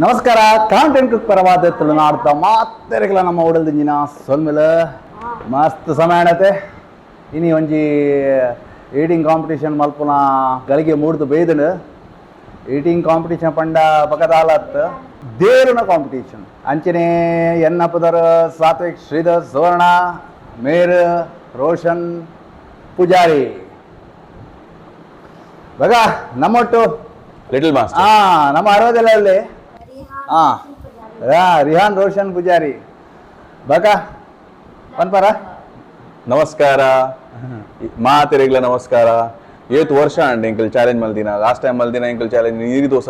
ನಮಸ್ಕಾರ Countncook ಪರವಾದ ತುಳುನಾಡ್ದ ಮಾತೆರೆಗಳ ನಮ್ಮ ಉಡಲ್ದಿಂಜಿನ ಸೊಲ್ಮೆಲ ಮಸ್ತ್ ಸಮಯಣತೆ ಇನಿ ಒಂಜಿ ಈಟಿಂಗ್ ಕಾಂಪಿಟೇಷನ್ ಮಲ್ಪುನ ಗಳಿಗೆ ಮೂಡ್ದು ಬೇಯ್ದನು ಈಟಿಂಗ್ ಕಾಂಪಿಟೇಷನ್ ಪಂಡ ಬಕದಾಲತ್ ದೇರುನ ಕಾಂಪಿಟೇಷನ್ ಅಂಚನೆ ಎನ್ನಪದರ ಸಾತ್ವಿಕ್ ಶ್ರೀಧರ್ ಸುವರ್ಣ ಮೇರ್ ರೋಷನ್ ಪೂಜಾರಿ ಬಗ ನಮ್ಮೊಟ್ಟು ಲಿಟಲ್ ಮಾಸ್ಟರ್ ನಮ್ಮ ಅರವದೆಲ್ಲಲ್ಲಿ ರಿಹಾನ್ ರೋಷನ್ ಪೂಜಾರಿ ಬಕ ಪನ್ಪರ ನಮಸ್ಕಾರ ಮಾತೆರೆಗ್ಲ ನಮಸ್ಕಾರ ಏತ್ ವರ್ಷ ಅಂಡ್ ಎಂಕಲ್ ಚಾಲೆಂಜ್ ಮಲ್ದಿನ ಲಾಸ್ಟ್ ಟೈಮ್ ಮಲ್ದಿನ ಎಂಕಲ್ ಚಾಲೆಂಜ್ ನೀರು ದೋಸ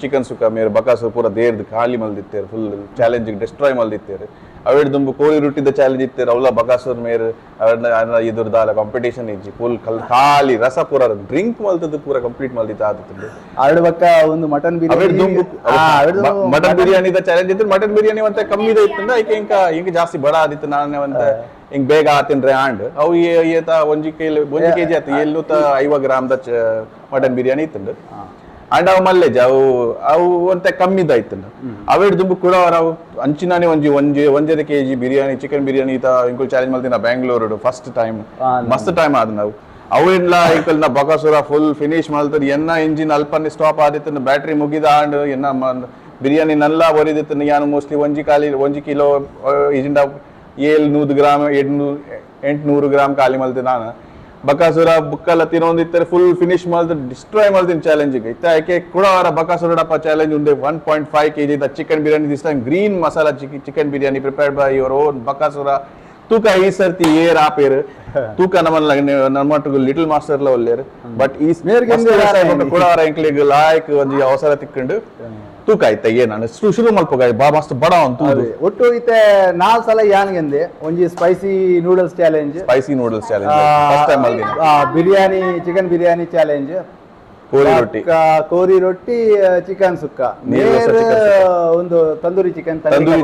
ಚಿಕನ್ ಸುಕ್ಕ ಮೇರೆ ಬಕಾಸುರ ಪೂರ ದೇರ್ದು ಖಾಲಿ ಮಲ್ದಿತ್ತೇರು ಫುಲ್ ಚಾಲೆಂಜ್ ಡಿಸ್ಟ್ರಾಯ್ ಮಲ್ದಿತ್ತೇರು ಅವೇಡ್ ದುಂಬು ಕೋಳಿ ರೊಟ್ಟಿದ ಚಾಲೆಂಜ್ ಇತ್ತೇರು ಅವಳ ಬಕಾಸುರ ಮೇರೆ ಇದ್ರದಾಲ ಕಾಂಪಿಟೇಷನ್ ಇಜ್ಜಿ ಫುಲ್ ಖಾಲಿ ರಸ ಪೂರ ಡ್ರಿಂಕ್ ಮಲ್ತದ್ದು ಪೂರ ಕಂಪ್ಲೀಟ್ ಮಲ್ದಿತ್ತು ಆದಿತ್ತು ಅರಡು ಬಕ್ಕ ಒಂದು ಮಟನ್ ಬಿರಿಯಾನಿ ಮಟನ್ ಬಿರಿಯಾನಿದ ಚಾಲೆಂಜ್ ಇತ್ತು ಮಟನ್ ಬಿರಿಯಾನಿ ಮತ್ತೆ ಕಮ್ಮಿ ಇತ್ತಂದ್ರೆ ಐಕೆ ಇಂಕ ಜಾಸ್ತಿ ಬಡ ಆದಿತ್ತು ನಾನೇ ಒಂದು ಹಿಂಗ್ ಬೇಗ ಆತಿನ್ರೆ ಆಂಡ್ ಅವು ಏತ ಒಂಜಿ ಕೆಜಿ ಆತು ಎಲ್ಲೂತ 50 ಗ್ರಾಮ್ದ ಮಟನ್ ಬಿರಿಯಾನಿ ಇತ್ತಂಡು ಅಂಡ್ ಅವು ಮಲ್ಲೇಜ್ ಅವು ಒಂತೆ ಕಮ್ಮಿದಾಯ್ತು ಅವೇಡ್ ದುಂಬು ಕೂಡ ಅವು ಅಂಚಿನಾನೆ ಒಂಜದ ಕೆಜಿ ಬಿರಿಯಾನಿ ಚಿಕನ್ ಬಿರಿಯಾನಿ ಈತ ಇಂಕುಲ್ ಚಾಲೆಂಜ್ ಮಾಡ್ತೀನಿ ಬ್ಯಾಂಗ್ಳೂರು ಫಸ್ಟ್ ಟೈಮ್ ಮಸ್ತ್ ಟೈಮ್ ಆದ್ ನಾವು ಅವೆಲ್ಲ ಇಂಕಲ್ ನಾ ಬಕಾಸುರ ಫುಲ್ ಫಿನಿಶ್ ಮಾಡ್ತಾರೆ ಎನ್ನ ಇಂಜಿನ್ ಅಲ್ಪನೇ ಸ್ಟಾಪ್ ಆದಿತ್ತು ಬ್ಯಾಟ್ರಿ ಮುಗಿದ ಅಂಡ್ ಎನ್ನ ಬಿರಿಯಾನಿ ನಲ್ಲ ಒರಿದಿತ್ತು ಯಾನು ಮೋಸ್ಟ್ಲಿ ಒಂಜಿ ಕಿಲೋ ಇಜಿಂಡ 700 ಗ್ರಾಮ್ 800 ಗ್ರಾಮ್ ಖಾಲಿ ಮಲ್ತಿ ನಾನು ಬಕಾಸುರ ಬುಕ್ಕಲ್ಲ ತಿನ್ನೊಂದಿತ್ತಾರೆ ಫುಲ್ ಫಿನಿಶ್ ಮಾಡ್ದು ಡಿಸ್ಟ್ರಾಯ್ ಮಾಡ್ತೀನಿ ಚಾಲೆಂಜಿಗೆ ಇತ್ತ ಯಾಕೆ ಕೂಡ ಅವರ ಬಕಾಸುರಡಪ್ಪ ಚಾಲೆಂಜ್ ಉಂಡೆ 1.5 kg the chicken biryani this time green masala chicken biryani prepared by your own Bakasura ತೂಕ ಈ ಸರ್ತಿ ಏರ್ ಆಪೇರು ತೂಕ ನಮ್ಮಟ್ಟು ಲಿಟಲ್ ಮಾಸ್ಟರ್ ಲ ಒಲ್ಲೇರು ಬಟ್ ಈ ಕೂಡ ಅವರ ಎಂಕ್ಲಿಗೆ ಲಾಯಕ್ ಒಂದು ಅವಸರ ತಿಕ್ಕೊಂಡು ತೂಕ ಆಯ್ತ ಏನು ಶುರು ಮಲ್ಪಗಾಯ ಬಾ ಮಸ್ತ್ ಬಡ ಅಂತ ಒಟ್ಟು ಐತೆ 4 ಸಲ ಯಾನ್ಗೆಂದೆ ಒಂಜಿ spicy noodles challenge first time ಅಲ್ದಿನ biryani chicken biryani challenge kori rotti chicken sukka ಒಂದು ತಂದೂರಿ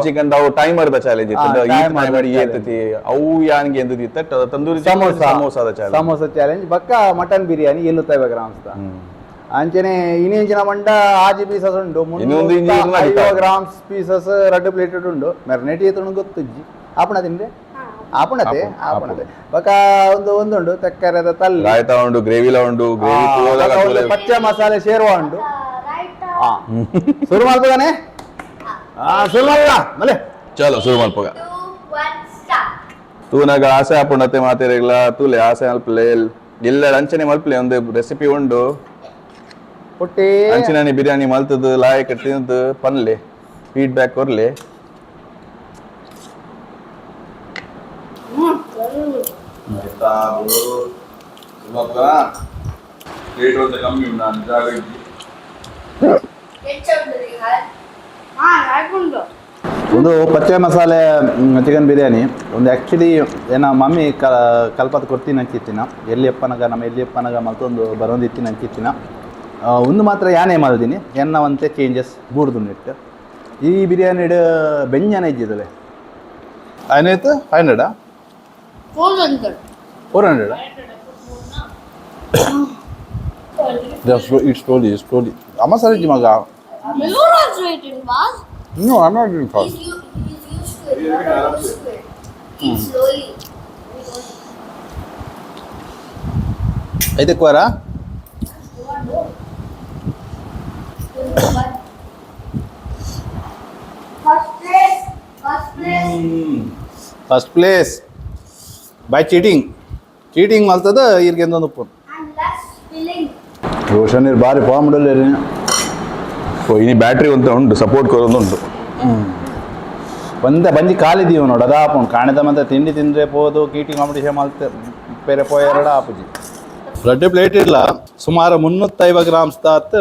ಚಿಕನ್ ಅವು ಟೈಮರ್ ದ ಚಾಲೆಂಜ್ ಇತ್ತು ಅವು ಯಾನ್ಗೆ ಎಂದಿತ್ತ ತಂದೂರಿ ಸಮೋಸ ಚಾಲೆಂಜ್ ಬಕ್ಕ ಮಟನ್ ಬಿರಿಯಾನಿ 50 ಗ್ರಾಮ್ಸ್ ಅಂಚನೆ ಇನ್ನಿಂಚಿನ ಮಂಡ ಆಜಿ ಪೀಸಸ್ ಉಂಡು 350 ಗ್ರಾಮ್ಸ್ ಪೀಸಸ್ ರೆಡ್ ಪ್ಲೇಟೆಡ್ ಉಂಡು ಮೆರ್ನೇಟಿ ಏತು ಗೊತ್ತುಜ್ಜಿ ಆಪಣ ತಿಂದೆ ಆಪಣತೆ ಬಕ ಒಂದುಂಡು ತೆಕ್ಕರದ ತಲ್ಲಿ ರಾಯ್ತ ಉಂಡು ಗ್ರೇವಿಲ ಉಂಡು ಪಚ್ಚ ಮಸಾಲೆ ಶೇರ್ವಾ ಉಂಡು ಶುರು ಮಾಡ್ಬೋದಾನೆ ಶುರು ಮಾಡ್ಬೋದ ಮಲೆ ಚಲೋ ಶುರು ಮಾಡ್ಬೋಗ ತೂನಾಗ ಆಸೆ ಆಪುಂಡತೆ ಮಾತೆರೆಗ್ಲ ತೂಲೆ ಆಸೆ ಮಲ್ಪಲೆ ಇಲ್ಲ ಅಂಚನೆ ಮಲ್ಪಲೆ ಒಂದು ರೆಸಿಪಿ ಉಂಡು ಪುಟ್ಟಿ ಅಂಚಿನಾನಿ ಬಿರಿಯಾನಿ ಮಲ್ತದ್ದು ಲಾಯಕ್ ತಿಂದು ಪನ್ಲೆ ಫೀಡ್ಬ್ಯಾಕ್ ಕೊರ್ಲೆ ಒಂದು ಪಚ್ಚೆ ಮಸಾಲೆ ಚಿಕನ್ ಬಿರಿಯಾನಿ ಒಂದು ಆ್ಯಕ್ಚುಲಿ ಏನ ಮಮ್ಮಿ ಕಲ್ಪದ ಕೊಡ್ತೀನಿ ಅಂಚಿತ್ತಿನ ನಮ್ಮ ಎಲ್ಲಿಯಪ್ಪನಗ ಮತ್ತೊಂದು ಬರೋದಿತ್ತಿನ ಅಂಚಿತ್ತಿನ ಒಂದು ಮಾತ್ರ ಯಾನೇ ಮಾಡಿದೀನಿ ಎನ್ನ ಒಂತೆ ಚೇಂಜಸ್ ಬೂರ್ದು ನೆಟ್ಟು ಈ ಬಿರಿಯಾನಿ ಬೆಂಜನ ಇದ್ದಿದ್ದಲೆ ಏನಾಯ್ತು 500 400 It's slowly. Amma sariji maga. You're not rated fast. No, I'm not doing fast. He's used to it. You're not used to it. Eat slowly. Aite kwara? First place. By cheating ಮಾಡ್ತದ ಇರ್ಗೆ ಒಂದು phone Roshan ಬಾರಿ ಫಾರ್ಮ್ಡಲ್ಲಿ ಇನಿ battery ಅಂತ ಉಂಟು support ಕೊಡೋದು ಉಂಟು ಬಂದು ಕಾಲಿದ್ದೀವಿ ನೋಡು ಅದು ಆಪುಂಡು ಕಾಣಿದ ಮತ್ತೆ ತಿಂಡಿ ತಿಂದರೆ ಪೋದು ಕೀಟಿಂಗ್ ಕಾಂಪಿಟೇಷನ್ ಮಾಡ್ತೆ ಬೇರೆ ಪೋಯರಡ ಆಪುಜಿ ರೆಡ್ ಪ್ಲೇಟ್ ಇಲ್ಲ ಸುಮಾರು 350 ಗ್ರಾಮ್ಸ್ ತಾತ್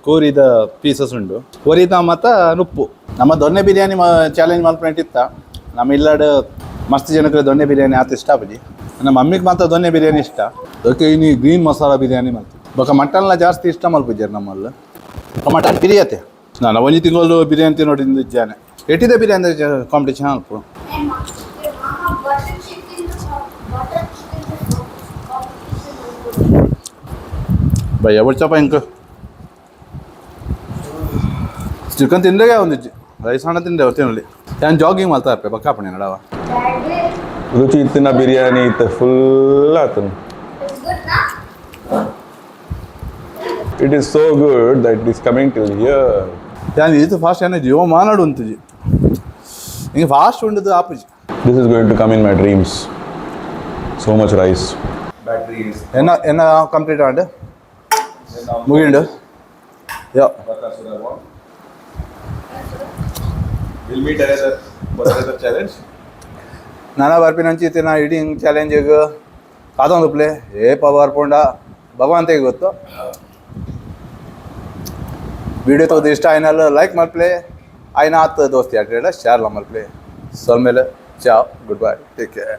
ಕೋರಿದ ಪೀಸಸ್ ಉಂಡು ಕೋರಿದ ಮತ್ತು ನುಪ್ಪು ನಮ್ಮ ದೊಣ್ಣೆ ಬಿರಿಯಾನಿ ಚಾಲೆಂಜ್ ಮಾಡ್ಕೊಂಡಿತ್ತ ನಮ್ಮ ಇಲ್ಲಾಡು ಮಸ್ತ್ ಜನಕ್ಕೆ ದೊಣ್ಣೆ ಬಿರಿಯಾನಿ ಆತ ಇಷ್ಟ ಆಪುಜಿ ನಮ್ಮ ಮಮ್ಮಿಗೆ ಮಾತ್ರ ದೊಣ್ಣೆ ಬಿರಿಯಾನಿ ಇಷ್ಟ ಅದಕ್ಕೆ ಇನ್ನು ಗ್ರೀನ್ ಮಸಾಲಾ ಬಿರಿಯಾನಿ ಮಾಡ್ತೀವಿ ಬೊಕ್ಕ ಮಟನ್ಲ ಜಾಸ್ತಿ ಇಷ್ಟ ಮಲ್ಪುಜ್ಜಾರ ನಮ್ಮಲ್ಲಿ ಮಟನ್ ಬಿರಿಯಾತಿ ನಾನು ಒಂಜಿ ತಿಂಗಳು ಬಿರಿಯಾನಿ ತಿನ್ನೋಡಿಂದ ಇದ್ದಾನೆ ಎಟ್ಟಿದೆ ಬಿರಿಯಾನಿ ಕಾಂಪಿಟೇಷನ್ ಅಲ್ಪ ಭಯ ಬರ್ಚಪ್ಪ ಇಂಕ ಚಿಕನ್ ತಿಂದಾಗೆ ಒಂದಿಜ್ಜಿ ರೈಸ್ ಹಣ ತಿಂದೆ ಹೊತ್ತಿನಲ್ಲಿ ನಾನು ಜಾಗಿಂಗ್ ಮಾಡ್ತಾ ಇರ್ಪೆ ಬಕ್ಕಾಪಣೆ ನಡವ Daddy, ರುಚಿ ಇತ್ತಿನ ಬಿರಿಯಾನಿ ಇತ್ತು ಫುಲ್ ಆತನು it's good, na? It is so good that it is coming till here ನಾನು ಇದು ಫಾಸ್ಟ್ ಏನೇ ಜೀವ ಮಾನಾಡು ಅಂತಿಜಿ ಹಿಂಗೆ ಫಾಸ್ಟ್ ఉండదు ಆಪುಜಿ this is going to come in my dreams so much rice ಎನ್ನ ಕಂಪ್ಲೀಟ್ ಆಂಡ್ ಮುಗಿಂಡು you will meet another challenge ನಾನಾ ಬರ್ಪಿನಂಚಿ ತಿನ್ನ ಈಟಿಂಗ್ ಚಾಲೆಂಜಿಗೆ ಕಾದೊಂದು ಪ್ಲೇ ಏ ಪವರ್ ಪೋಂಡ ಭಗವಂತಿಗೆ ಗೊತ್ತು ವಿಡಿಯೋ ತೋದು ಇಷ್ಟ ಆಯ್ನಲ್ಲ ಲೈಕ್ ಮಲ್ಪ್ಲೆ ಆಯ್ನ ಆತ ದೋಸ್ತಿ ಆಟ ಶೇರ್ ಮಲ್ಪ್ಲೆ ಸೊಲ್ ಮೇಲೆ ಚಾವ್ ಗುಡ್ ಬೈ ಟೇಕ್ ಕೇರ್